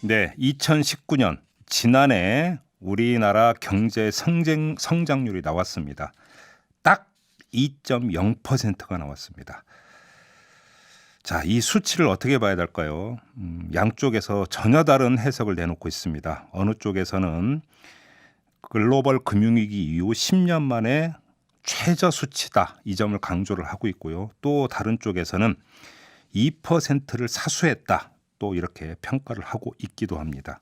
네, 2019년 지난해 우리나라 경제 성장률이 나왔습니다. 딱 2.0%가 나왔습니다. 자, 이 수치를 어떻게 봐야 될까요? 양쪽에서 전혀 다른 해석을 내놓고 있습니다. 어느 쪽에서는 글로벌 금융위기 이후 10년 만에 최저 수치다, 이 점을 강조를 하고 있고요. 또 다른 쪽에서는 2%를 사수했다, 또 이렇게 평가를 하고 있기도 합니다.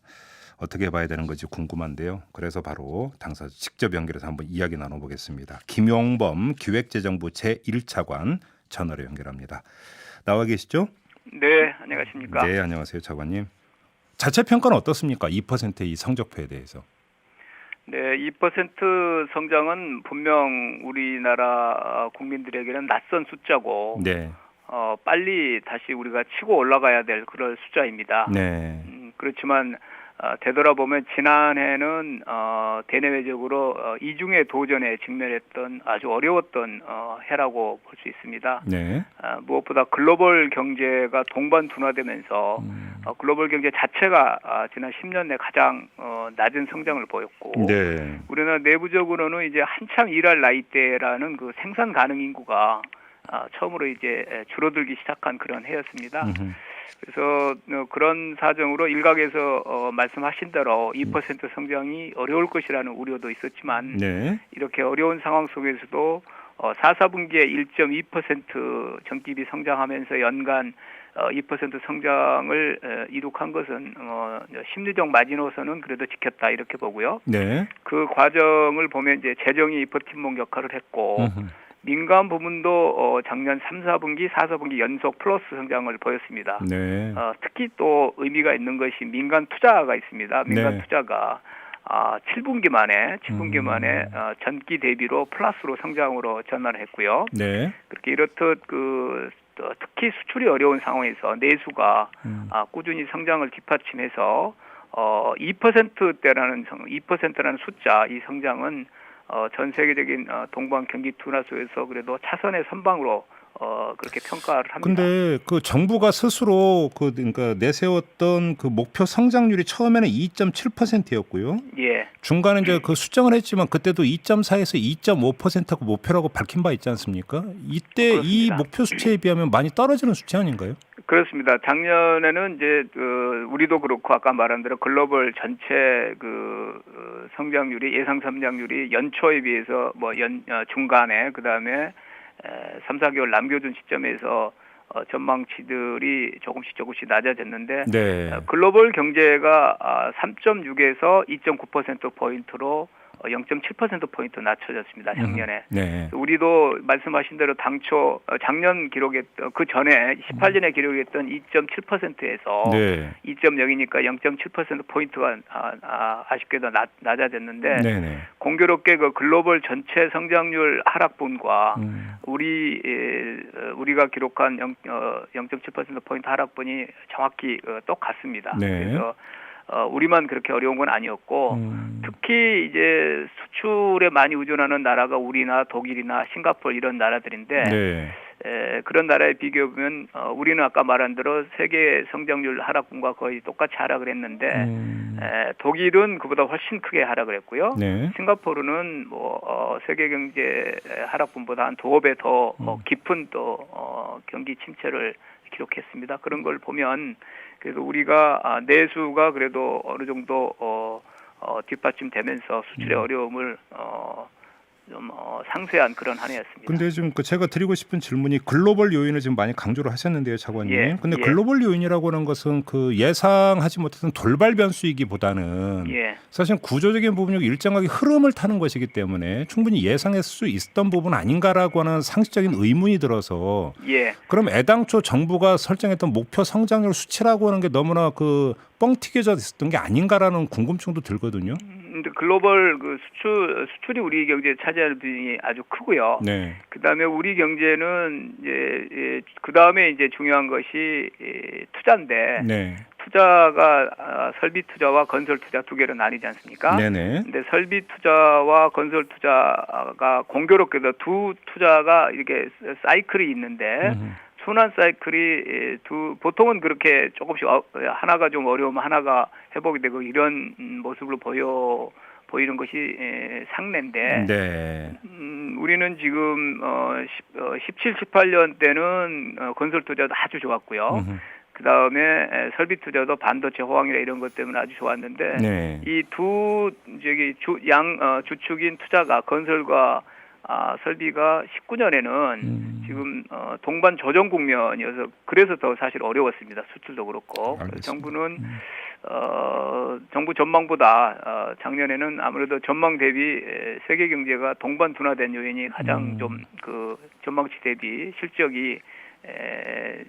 어떻게 봐야 되는 건지 궁금한데요. 그래서 바로 당사자 직접 연결해서 한번 이야기 나눠보겠습니다. 김용범 기획재정부 제1차관 전화로 연결합니다. 나와 계시죠? 네, 안녕하십니까. 네, 안녕하세요, 차관님. 자체 평가는 어떻습니까? 2%의 이 성적표에 대해서. 네, 2% 성장은 분명 우리나라 국민들에게는 낯선 숫자고, 네, 빨리 다시 우리가 치고 올라가야 될 그런 숫자입니다. 네, 그렇지만 되돌아보면 지난해는 대내외적으로 이중의 도전에 직면했던 아주 어려웠던 해라고 볼 수 있습니다. 네, 무엇보다 글로벌 경제가 동반 둔화되면서 글로벌 경제 자체가 지난 10년 내 가장 낮은 성장을 보였고, 네, 우리나라 내부적으로는 이제 한참 일할 나이대라는 그 생산 가능 인구가 처음으로 이제 줄어들기 시작한 그런 해였습니다. 그래서 그런 사정으로 일각에서 말씀하신 대로 2% 성장이 어려울 것이라는 우려도 있었지만, 네, 이렇게 어려운 상황 속에서도 4, 4분기에 1.2% 전기비 성장하면서 연간 2% 성장을 이룩한 것은 심리적 마지노선은 그래도 지켰다, 이렇게 보고요. 네, 그 과정을 보면 이제 재정이 버팀목 역할을 했고, 민간 부문도 작년 3, 4분기, 4, 4분기 연속 플러스 성장을 보였습니다. 네, 특히 또 의미가 있는 것이 민간 투자가 있습니다. 민간 네. 투자가 7분기 만에 전기 대비로 플러스로 성장으로 전환을 했고요. 네. 그렇게 이렇듯 특히 수출이 어려운 상황에서 내수가 꾸준히 성장을 뒷받침해서 2%라는 숫자, 이 성장은 전 세계적인 동반 경기 둔화 속에서 그래도 차선의 선방으로 그렇게 평가를 합니다. 근데 그 정부가 스스로 그러니까 내세웠던 그 목표 성장률이 처음에는 2.7%였고요. 예. 중간에 이제 그 수정을 했지만 그때도 2.4에서 2.5%가 목표라고 밝힌 바 있지 않습니까? 이때 그렇습니다. 이 목표 수치에 비하면 많이 떨어지는 수치 아닌가요? 그렇습니다. 작년에는 이제 우리도 그렇고 아까 말한 대로 글로벌 전체 성장률이 예상 성장률이 연초에 비해서 중간에 그다음에 3, 4개월 남겨둔 시점에서 전망치들이 조금씩 낮아졌는데, 네. 글로벌 경제가 3.6에서 2.9%포인트로 0.7%포인트 낮춰졌습니다, 작년에. 네. 우리도 말씀하신 대로 당초 작년 기록했던 그 전에 18년에 기록했던 2.7%에서 네. 2.0이니까 0.7%포인트가 아쉽게도 낮아졌는데, 네네. 공교롭게 그 글로벌 전체 성장률 하락분과 우리가 기록한 0.7%포인트 하락분이 정확히 똑같습니다. 네. 그래서 우리만 그렇게 어려운 건 아니었고, 특히 이제 수출에 많이 의존하는 나라가 우리나 독일이나 싱가포르 이런 나라들인데, 네. 그런 나라에 비교해 보면 우리는 아까 말한 대로 세계 성장률 하락분과 거의 똑같이 하락을 했는데, 독일은 그보다 훨씬 크게 하락을 했고요. 네. 싱가포르는 세계 경제 하락분보다 한 2배 더 깊은 경기 침체를 기록했습니다. 그런 걸 보면 그래도 우리가 내수가 그래도 어느 정도 뒷받침되면서 수출의 어려움을 좀 상쇄한 그런 한 해였습니다. 근데 지금 제가 드리고 싶은 질문이 글로벌 요인을 지금 많이 강조를 하셨는데요, 차관님. 예, 근데 예. 글로벌 요인이라고 하는 것은 그 예상하지 못했던 돌발 변수이기보다는 예. 사실 구조적인 부분이 일정하게 흐름을 타는 것이기 때문에 충분히 예상했을 수 있었던 부분 아닌가라고 하는 상식적인 의문이 들어서, 예. 그럼 애당초 정부가 설정했던 목표 성장률 수치라고 하는 게 너무나 뻥 튀겨져 있었던 게 아닌가라는 궁금증도 들거든요. 근데 글로벌 수출이 우리 경제에 차지하는 비중이 아주 크고요. 네. 그다음에 우리 경제는 이제 그다음에 이제 중요한 것이 투자인데, 네. 투자가 설비 투자와 건설 투자 두 개로 나뉘지 않습니까? 네네. 근데 설비 투자와 건설 투자가 공교롭게도 두 투자가 이렇게 사이클이 있는데, 순환 사이클이 보통은 그렇게 조금씩 하나가 좀 어려우면 하나가 회복이 되고 이런 모습으로 보이는 것이 상례인데 네. 우리는 지금 17, 18년 때는 건설 투자도 아주 좋았고요. 그 다음에 설비 투자도 반도체, 호황이나 이런 것 때문에 아주 좋았는데 네. 이 두 주축인 투자가 건설과 설비가 19년에는 지금 동반 조정 국면이어서 그래서 더 사실 어려웠습니다. 수출도 그렇고 정부는 정부 전망보다 작년에는 아무래도 전망 대비 세계 경제가 동반 둔화된 요인이 가장 좀 그 전망치 대비 실적이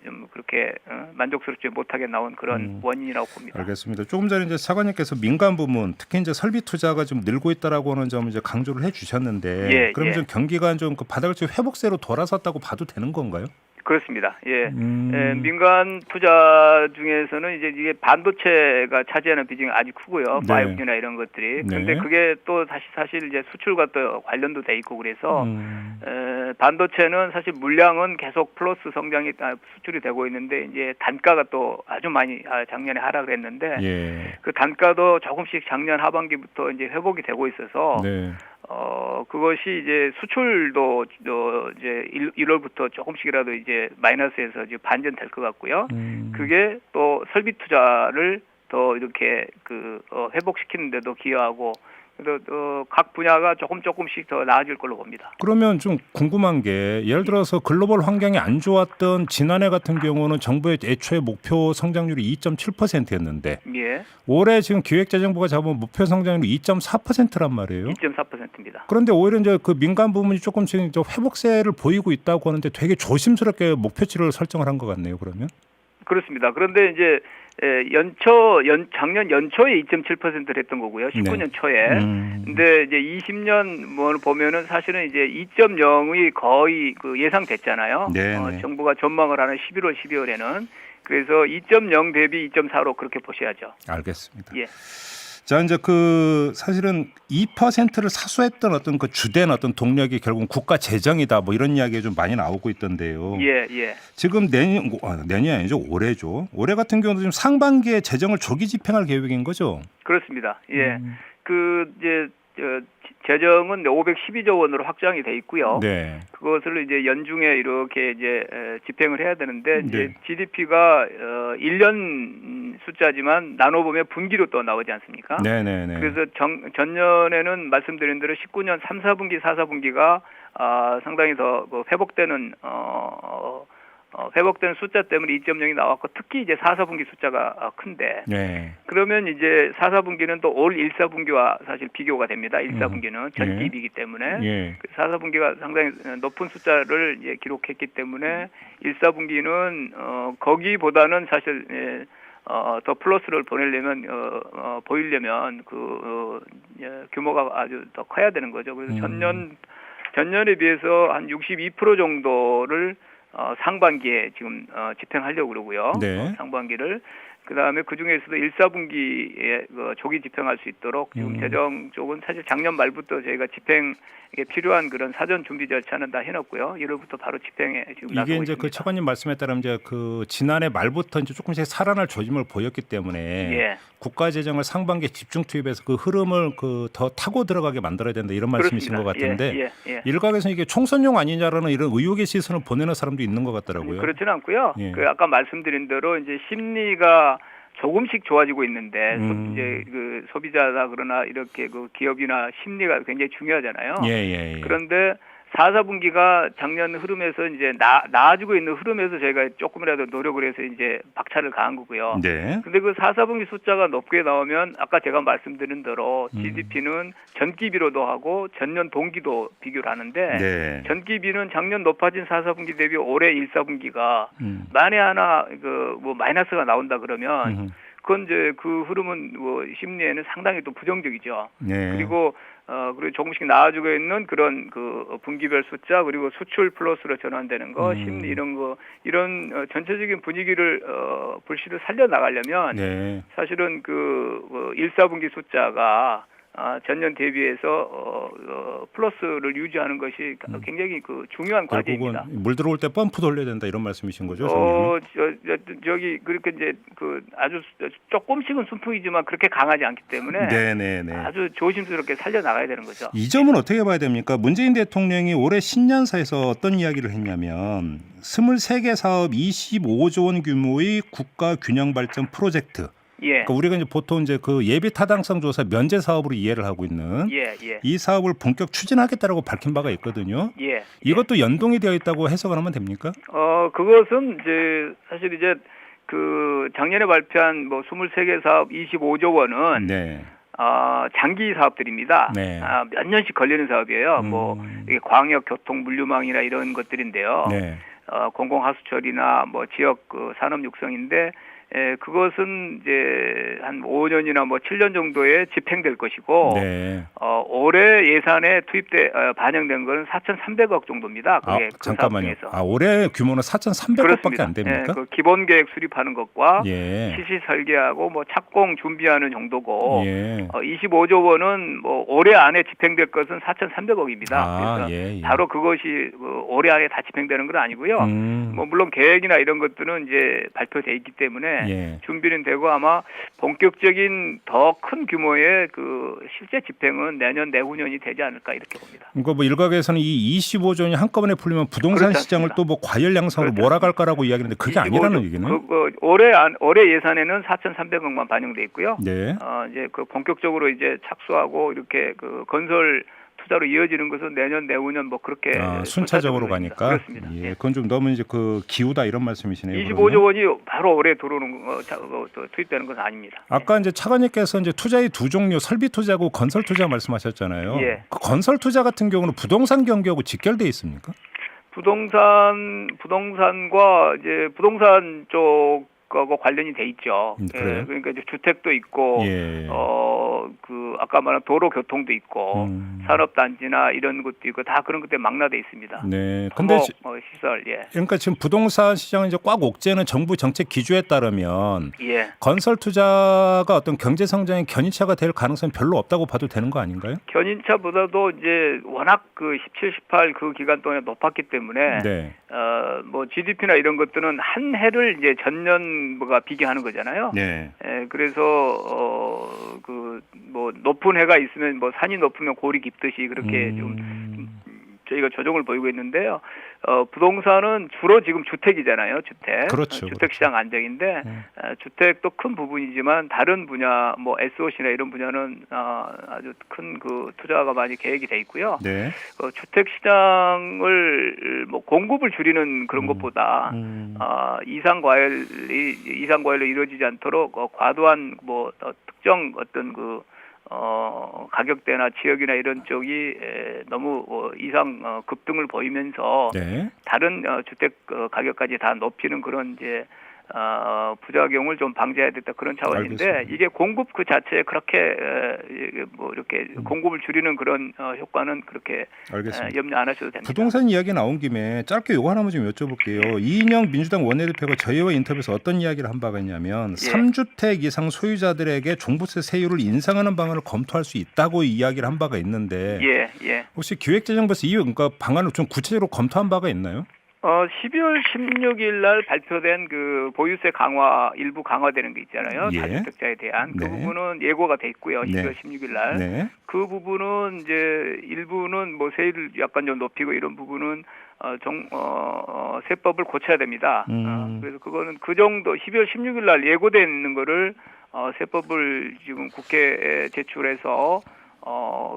좀 그렇게 만족스럽지 못하게 나온 그런 원인이라고 봅니다. 알겠습니다. 조금 전에 이제 차관님께서 민간 부문 특히 이제 설비 투자가 좀 늘고 있다라고 하는 점을 이제 강조를 해주셨는데, 그럼 좀 경기가 좀 그 바닥을 좀 회복세로 돌아섰다고 봐도 되는 건가요? 그렇습니다. 민간 투자 중에서는 이제 이게 반도체가 차지하는 비중이 아주 크고요. 네. 5G나 이런 것들이. 그런데 그게 또 다시 사실 이제 수출과 또 관련도 돼 있고 그래서 반도체는 사실 물량은 계속 플러스 성장이 수출이 되고 있는데 이제 단가가 또 아주 많이 작년에 하락을 했는데 그 단가도 조금씩 작년 하반기부터 이제 회복이 되고 있어서 그것이 이제 수출도 이제 1월부터 조금씩이라도 이제 마이너스에서 이제 반전될 것 같고요. 그게 또 설비 투자를 더 이렇게 회복시키는데도 기여하고 그래서 각 분야가 조금씩 더 나아질 걸로 봅니다. 그러면 좀 궁금한 게 예를 들어서 글로벌 환경이 안 좋았던 지난해 같은 경우는 정부의 애초에 목표 성장률이 2.7%였는데 올해 지금 기획재정부가 잡은 목표 성장률이 2.4%란 말이에요. 2.4%입니다. 그런데 오히려 이제 그 민간 부문이 조금씩 회복세를 보이고 있다고 하는데 되게 조심스럽게 목표치를 설정을 한 것 같네요. 그러면 그렇습니다. 그런데 이제 작년 연초에 2.7%를 했던 거고요. 19년 초에. 근데 이제 20년 뭐 보면은 사실은 이제 2.0이 거의 그 예상됐잖아요. 정부가 전망을 하는 11월, 12월에는. 그래서 2.0 대비 2.4로 그렇게 보셔야죠. 알겠습니다. 자, 이제 그 사실은 2%를 사수했던 어떤 그 주된 어떤 동력이 결국 국가 재정이다 뭐 이런 이야기가 좀 많이 나오고 있던데요. 지금 내년이 아니죠. 올해죠. 올해 같은 경우도 지금 상반기에 재정을 조기 집행할 계획인 거죠. 그렇습니다. 그 이제 재정은 512조 원으로 확장이 돼 있고요. 그것을 이제 연중에 이렇게 이제 집행을 해야 되는데 이제 GDP가 1년 숫자지만 나눠보면 분기로 또 나오지 않습니까? 그래서 전년에는 말씀드린 대로 19년 3, 4분기, 4, 4분기가 상당히 더 회복되는 회복되는 숫자 때문에 2.0이 나왔고 특히 이제 4, 4분기 숫자가 큰데 그러면 이제 4, 4분기는 또 올 1, 4분기와 사실 비교가 됩니다. 1, 4분기는 전기이기 때문에 4, 4분기가 상당히 높은 숫자를 이제 기록했기 때문에 1, 4분기는 거기보다는 사실 더 플러스를 보이려면 규모가 아주 더 커야 되는 거죠. 그래서 전년에 비해서 한 62% 정도를 상반기에 지금 집행하려고 그러고요. 상반기를. 그다음에 그중에서도 1, 4분기에 조기 집행할 수 있도록 지금 재정 쪽은 사실 작년 말부터 저희가 집행에 필요한 그런 사전 준비 절차는 다 해놨고요. 1월부터 바로 집행에 지금 나서고 이게 이제 있습니다. 그 차관님 말씀에 따르면 이제 그 지난해 말부터 이제 조금씩 살아날 조짐을 보였기 때문에 국가 재정을 상반기에 집중 투입해서 그 흐름을 더 타고 들어가게 만들어야 된다 이런 말씀이신 것 같은데 일각에서 이게 총선용 아니냐라는 이런 의혹의 시선을 보내는 사람도 있는 것 같더라고요. 그렇지는 않고요. 그 아까 말씀드린 대로 이제 심리가 조금씩 좋아지고 있는데 이제 그 소비자나 그러나 이렇게 그 기업이나 심리가 굉장히 중요하잖아요. 그런데 4, 4분기가 작년 흐름에서 이제 나아지고 있는 흐름에서 저희가 조금이라도 노력을 해서 이제 박차를 가한 거고요. 근데 그 4, 4분기 숫자가 높게 나오면 아까 제가 말씀드린 대로 GDP는 전기비로도 하고 전년 동기도 비교를 하는데 전기비는 작년 높아진 4, 4분기 대비 올해 1, 4분기가 만에 하나 뭐 마이너스가 나온다 그러면 그건 이제 그 흐름은 뭐 심리에는 상당히 또 부정적이죠. 그리고 조금씩 나아지고 있는 그런 그 분기별 숫자 그리고 수출 플러스로 전환되는 거 심리 이런 전체적인 분위기를 불씨를 살려 나가려면 사실은 1, 4분기 숫자가 전년 대비해서 플러스를 유지하는 것이 굉장히 그 중요한 과제입니다. 결국은 물 들어올 때 펌프 돌려야 된다 이런 말씀이신 거죠? 장님은? 저기 그렇게 이제 그 아주 조금씩은 순풍이지만 그렇게 강하지 않기 때문에 네네네. 아주 조심스럽게 살려 나가야 되는 거죠. 이 점은 어떻게 봐야 됩니까? 문재인 대통령이 올해 신년사에서 어떤 이야기를 했냐면 23개 사업 25조 원 규모의 국가 균형 발전 프로젝트. 예, 그러니까 우리가 이제 보통 이제 그 예비 타당성 조사 면제 사업으로 이해를 하고 있는 예. 이 사업을 본격 추진하겠다라고 밝힌 바가 있거든요. 예. 이것도 연동이 되어 있다고 해석을 하면 됩니까? 그것은 이제 사실 이제 그 작년에 발표한 뭐 23개 사업 25조 원은 네. 장기 사업들입니다. 네. 몇 년씩 걸리는 사업이에요. 뭐 이게 광역 교통 물류망이나 이런 것들인데요. 네. 공공하수처리나 뭐 지역 그 산업 육성인데 그것은 이제 한 5년이나 뭐 7년 정도에 집행될 것이고 네. 올해 예산에 반영된 거는 4,300억 정도입니다. 그게 그 잠깐만요. 사업 중에서. 올해 규모는 4,300억밖에 안 됩니까? 그 기본 계획 수립하는 것과 예. 시시 설계하고 뭐 착공 준비하는 정도고 예. 25조 원은 뭐 올해 안에 집행될 것은 4,300억입니다. 그래서 예. 바로 그것이 올해 안에 다 집행되는 건 아니고요. 뭐 물론 계획이나 이런 것들은 이제 발표돼 있기 때문에 준비는 되고 아마 본격적인 더 큰 규모의 그 실제 집행은 내년 내후년이 되지 않을까 이렇게 봅니다. 그러니까 뭐 일각에서는 이 25조 원이 한꺼번에 풀리면 부동산 시장을 또 뭐 과열 양상으로 몰아갈까라고 이야기하는데 그게 아니라는 얘기는? 올해 예산에는 4,300억만 반영돼 있고요. 네. 이제 그 본격적으로 이제 착수하고 이렇게 그 건설 투자로 이어지는 것은 내년 내후년 뭐 그렇게 순차적으로 가니까. 그렇습니다. 예, 그건 좀 너무 이제 그 기우다 이런 말씀이시네요. 25조 원이 바로 올해 들어오는 투입되는 것은 아닙니다. 아까 이제 차관님께서 이제 투자의 두 종류, 설비 투자고 건설 투자 말씀하셨잖아요. 예. 그 건설 투자 같은 경우는 부동산 경기하고 직결돼 있습니까? 부동산과 이제 부동산 쪽하고 관련이 돼 있죠. 그래요? 그러니까 이제 주택도 있고, 예. 그 아까 말한 도로 교통도 있고, 산업단지나 이런 것도 있고 다 그런 것들에 망라돼 있습니다. 네. 근데 시설, 예. 그러니까 지금 부동산 시장은 이제 꽉 옥죄는 정부 정책 기조에 따르면 예. 건설 투자가 어떤 경제 성장의 견인차가 될 가능성이 별로 없다고 봐도 되는 거 아닌가요? 견인차보다도 이제 워낙 그 17, 18 그 기간 동안에 높았기 때문에 네. 뭐 GDP나 이런 것들은 한 해를 이제 전년과 비교하는 거잖아요. 네. 그래서 그 뭐 높은 해가 있으면 뭐 산이 높으면 골이 깊듯이 그렇게 좀 저희가 조정을 보이고 있는데요. 부동산은 주로 지금 주택이잖아요. 주택. 그렇죠. 주택 시장 안정인데 주택도 큰 부분이지만 다른 분야 뭐 SOC나 이런 분야는 아주 큰 그 투자가 많이 계획이 돼 있고요. 네. 주택 시장을 뭐 공급을 줄이는 그런 것보다 이상 과열로 이루어지지 않도록 과도한 뭐 특정 어떤 그 가격대나 지역이나 이런 쪽이 너무 이상 급등을 보이면서 네. 다른 주택 가격까지 다 높이는 그런 이제 부작용을 좀 방지해야 됐다 그런 차원인데 알겠습니다. 이게 공급 그 자체에 그렇게 뭐 이렇게 공급을 줄이는 그런 효과는 그렇게 염려 안 하셔도 됩니다. 부동산 이야기 나온 김에 짧게 요거 하나만 좀 여쭤볼게요. 이인영 민주당 원내대표가 저희와 인터뷰에서 어떤 이야기를 한 바가 있냐면 3주택 이상 소유자들에게 종부세 세율을 인상하는 방안을 검토할 수 있다고 이야기를 한 바가 있는데 혹시 기획재정부에서 이 그러니까 방안을 좀 구체적으로 검토한 바가 있나요? 12월 16일 날 발표된 그 보유세 강화 일부 강화되는 게 있잖아요. 다주택자에 대한 그 부분은 예고가 돼 있고요. 12월 16일 날. 그 부분은 이제 일부는 뭐 세율을 약간 좀 높이고 이런 부분은 세법을 고쳐야 됩니다. 그래서 그거는 그 정도 12월 16일 날 예고돼 있는 거를 세법을 지금 국회에 제출해서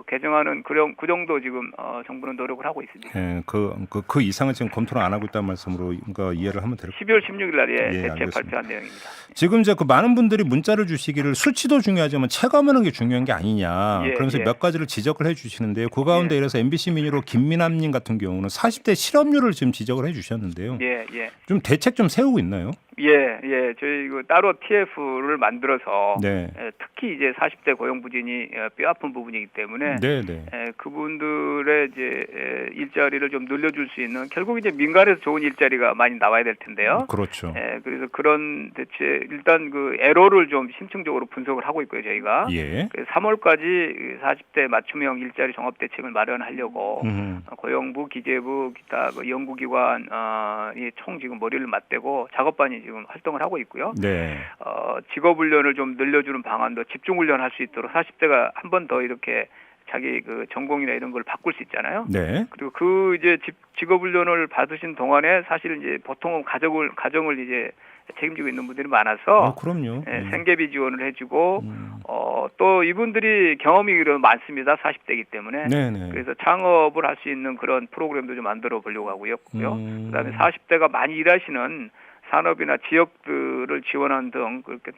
개정하는 그 정도 지금 정부는 노력을 하고 있습니다. 네, 그 이상은 지금 검토를 안 하고 있다는 말씀으로 그러니까 이해를 하면 될 것 같아요. 12월 16일 날에 대책 발표한 내용입니다. 지금 이제 그 많은 분들이 문자를 주시기를 수치도 중요하지만 체감하는 게 중요한 게 아니냐. 그러면서 몇 가지를 지적을 해주시는데요. 그 가운데 이래서 MBC 미니로 김민남님 같은 경우는 40대 실업률을 지금 지적을 해주셨는데요. 좀 대책 좀 세우고 있나요? 예. 저희 그 따로 TF를 만들어서 네. 특히 이제 40대 고용부진이 뼈 아픈 부분이기 때문에 네. 그분들의 이제 일자리를 좀 늘려줄 수 있는 결국 이제 민간에서 좋은 일자리가 많이 나와야 될 텐데요. 그렇죠. 그래서 그런 대체 일단 그 애로를 좀 심층적으로 분석을 하고 있고요, 저희가. 예. 그래서 3월까지 40대 맞춤형 일자리 종합 대책을 마련하려고 고용부, 기재부, 기타 그 연구기관 총 지금 머리를 맞대고 작업반이 지금 활동을 하고 있고요. 네. 직업훈련을 좀 늘려주는 방안도 집중훈련할 수 있도록 40대가 한 번 더 이렇게 자기 그 전공이나 이런 걸 바꿀 수 있잖아요. 네. 그리고 그 이제 직업훈련을 받으신 동안에 사실 이제 보통은 가정을 이제 책임지고 있는 분들이 많아서 그럼요. 생계비 지원을 해주고 또 이분들이 경험이 많습니다. 40대이기 때문에. 네네. 그래서 창업을 할 수 있는 그런 프로그램도 좀 만들어 보려고 하고요. 그다음에 40대가 많이 일하시는 산업이나 지역들을 지원하는 등 그렇게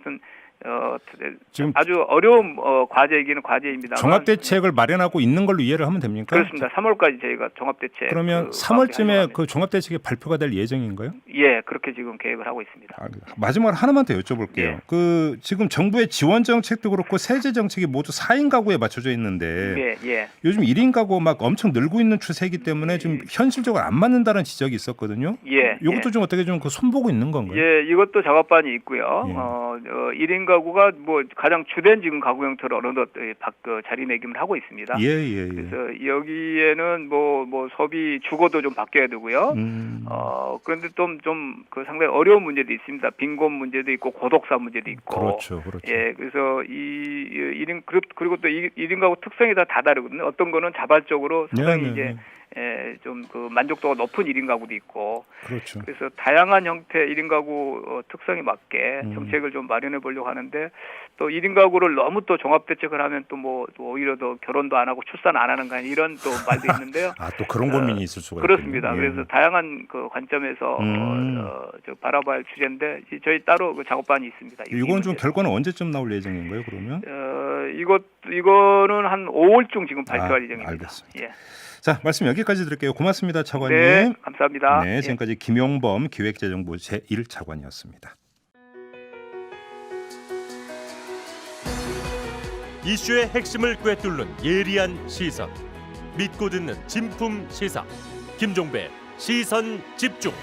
지금 아주 어려운 과제이기는 과제입니다. 종합대책을 마련하고 있는 걸로 이해를 하면 됩니까? 그렇습니다. 3월까지 저희가 종합대책. 그러면 3월쯤에 그 종합대책이 발표가 될 예정인가요? 예, 그렇게 지금 계획을 하고 있습니다. 마지막으로 하나만 더 여쭤볼게요. 예. 그 지금 정부의 지원 정책도 그렇고 세제 정책이 모두 4인 가구에 맞춰져 있는데 예. 요즘 1인 가구 막 엄청 늘고 있는 추세이기 때문에 좀 현실적으로 안 맞는다는 지적이 있었거든요. 이것도 좀 어떻게 좀 그 손보고 있는 건가요? 예, 이것도 작업반이 있고요. 예. 1인 가구가 뭐 가장 주된 지금 가구 형태로 어느덧 자리매김을 하고 있습니다. 예. 그래서 여기에는 뭐 소비 주거도 좀 바뀌어야 되고요. 그런데 좀 그 상당히 어려운 문제도 있습니다. 빈곤 문제도 있고 고독사 문제도 있고. 그렇죠. 예, 그래서 이 1인 그리고 또 1인 가구 특성이 다 다르거든요. 어떤 거는 자발적으로 상당히 이제 좀 그 만족도가 높은 1인 가구도 있고. 그렇죠. 그래서 다양한 형태 1인 가구 특성에 맞게 정책을 좀 마련해 보려고 하는데 또 1인 가구를 너무 또 종합 대책을 하면 또 뭐 오히려 더 결혼도 안 하고 출산 안 하는 거 아니 이런 또 말도 있는데요. 또 그런 고민이 있을 수가 그렇습니다. 있군요. 그래서 다양한 그 관점에서 바라봐야 할 주제인데 저희 따로 그 작업반이 있습니다. 이건 좀 결과는 언제쯤 나올 예정인가요? 그러면? 이거는 한 5월중 지금 발표할 예정입니다. 알겠습니다. 예. 자, 말씀 여기까지 드릴게요. 고맙습니다, 차관님. 네, 감사합니다. 네, 지금까지 김용범 기획재정부 제1차관이었습니다. 이슈의 핵심을 꿰뚫는 예리한 시선, 믿고 듣는 진품 시사, 김종배 시선 집중.